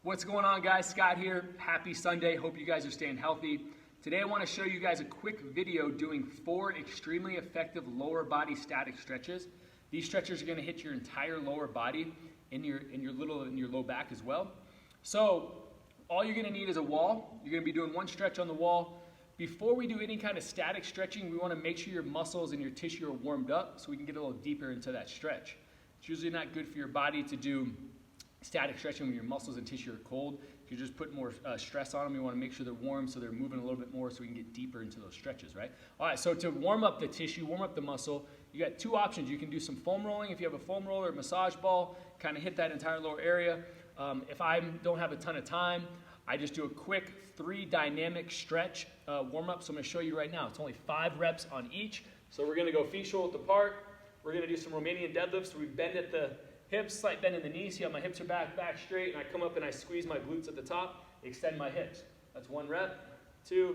What's going on, guys? Scott here. Happy Sunday. Hope you guys are staying healthy. Today I want to show you guys a quick video doing 4 extremely effective lower body static stretches. These stretches are going to hit your entire lower body in your low back as well. So all you're going to need is a wall. You're going to be doing 1 stretch on the wall. Before we do any kind of static stretching, we want to make sure your muscles and your tissue are warmed up so we can get a little deeper into that stretch. It's usually not good for your body to do static stretching when your muscles and tissue are cold. If you just put more stress on them, you want to make sure they're warm so they're moving a little bit more so we can get deeper into those stretches, right? All right, so to warm up the tissue, warm up the muscle, you got 2 options. You can do some foam rolling. If you have a foam roller or massage ball, kind of hit that entire lower area. If I don't have a ton of time, I just do a quick 3 dynamic stretch warm up. So I'm going to show you right now. It's only 5 reps on each. So we're going to go feet shoulder width apart. We're going to do some Romanian deadlifts. So we bend at the hips, slight bend in the knees. See how my hips are back straight, and I come up and I squeeze my glutes at the top, extend my hips. That's 1 rep, 2,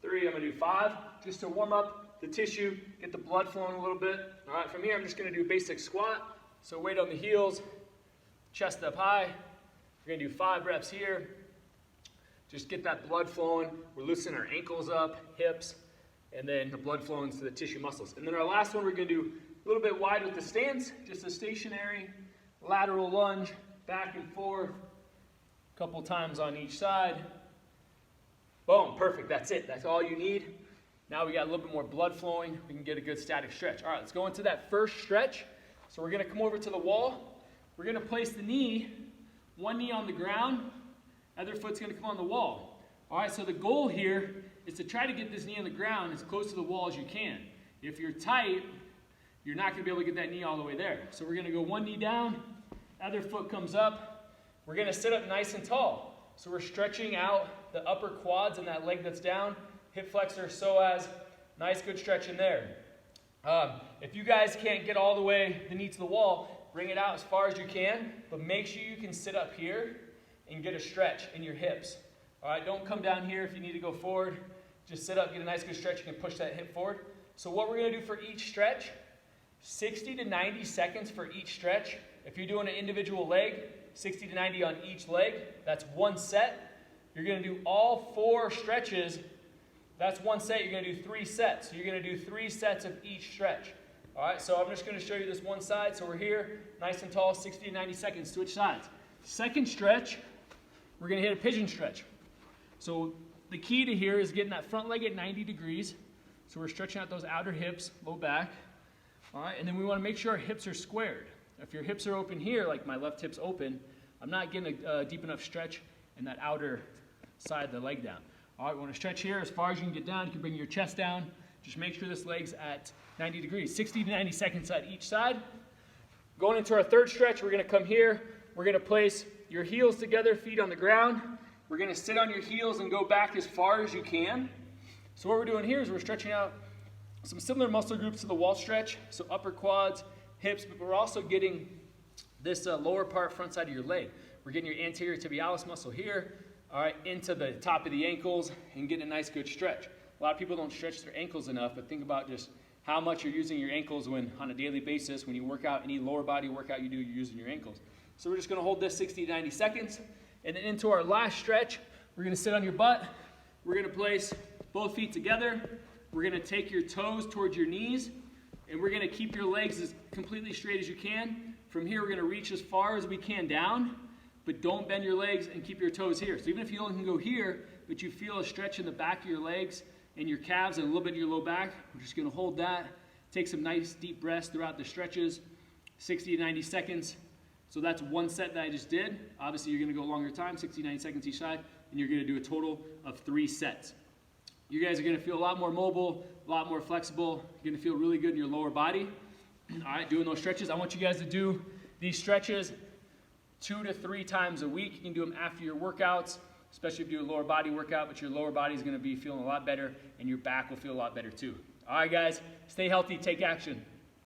3. I'm going to do 5 just to warm up the tissue, get the blood flowing a little bit. All right, from here I'm just going to do basic squat. So weight on the heels, chest up high. We're going to do 5 reps here. Just get that blood flowing. We're loosening our ankles up, hips, and then the blood flowing to the tissue muscles. And then our last one, we're going to do a little bit wide with the stance, just a stationary lateral lunge, back and forth, a couple times on each side. Boom, perfect, that's it. That's all you need. Now we got a little bit more blood flowing. We can get a good static stretch. All right, let's go into that first stretch. So we're gonna come over to the wall. We're gonna place the knee, 1 knee on the ground, other foot's gonna come on the wall. All right, so the goal here is to try to get this knee on the ground as close to the wall as you can. If you're tight, you're not going to be able to get that knee all the way there. So we're going to go 1 knee down, other foot comes up. We're going to sit up nice and tall. So we're stretching out the upper quads and that leg that's down, hip flexor, psoas, nice good stretch in there. If you guys can't get all the way the knee to the wall, bring it out as far as you can, but make sure you can sit up here and get a stretch in your hips. All right, don't come down here if you need to go forward. Just sit up, get a nice good stretch. You can push that hip forward. So what we're going to do for each stretch, 60 to 90 seconds for each stretch. If you're doing an individual leg, 60 to 90 on each leg. That's 1 set. You're going to do all 4 stretches. That's 1 set. You're going to do 3 sets. So you're going to do 3 sets of each stretch. All right, so I'm just going to show you this one side. So we're here, nice and tall, 60 to 90 seconds. Switch sides. Second stretch, we're going to hit a pigeon stretch. So the key to here is getting that front leg at 90 degrees. So we're stretching out those outer hips, low back. All right, and then we want to make sure our hips are squared. If your hips are open here, like my left hip's open, I'm not getting a deep enough stretch in that outer side of the leg down. All right, we want to stretch here as far as you can get down. You can bring your chest down. Just make sure this leg's at 90 degrees, 60 to 90 seconds at each side. Going into our third stretch, we're going to come here. We're going to place your heels together, feet on the ground. We're going to sit on your heels and go back as far as you can. So what we're doing here is we're stretching out some similar muscle groups to the wall stretch, so upper quads, hips, but we're also getting this lower part, front side of your leg. We're getting your anterior tibialis muscle here, all right, into the top of the ankles and getting a nice good stretch. A lot of people don't stretch their ankles enough, but think about just how much you're using your ankles when on a daily basis. When you work out, any lower body workout you do, you're using your ankles. So we're just going to hold this 60 to 90 seconds. And then into our last stretch, we're going to sit on your butt. We're going to place both feet together. We're going to take your toes towards your knees, and we're going to keep your legs as completely straight as you can. From here, we're going to reach as far as we can down, but don't bend your legs and keep your toes here. So even if you only can go here, but you feel a stretch in the back of your legs and your calves and a little bit in your low back, we're just going to hold that. Take some nice deep breaths throughout the stretches, 60 to 90 seconds. So that's 1 set that I just did. Obviously, you're going to go a longer time, 60 to 90 seconds each side, and you're going to do a total of 3 sets. You guys are going to feel a lot more mobile, a lot more flexible. You're going to feel really good in your lower body. All right, doing those stretches. I want you guys to do these stretches 2 to 3 times a week. You can do them after your workouts, especially if you do a lower body workout, but your lower body is going to be feeling a lot better, and your back will feel a lot better too. All right, guys, stay healthy, take action.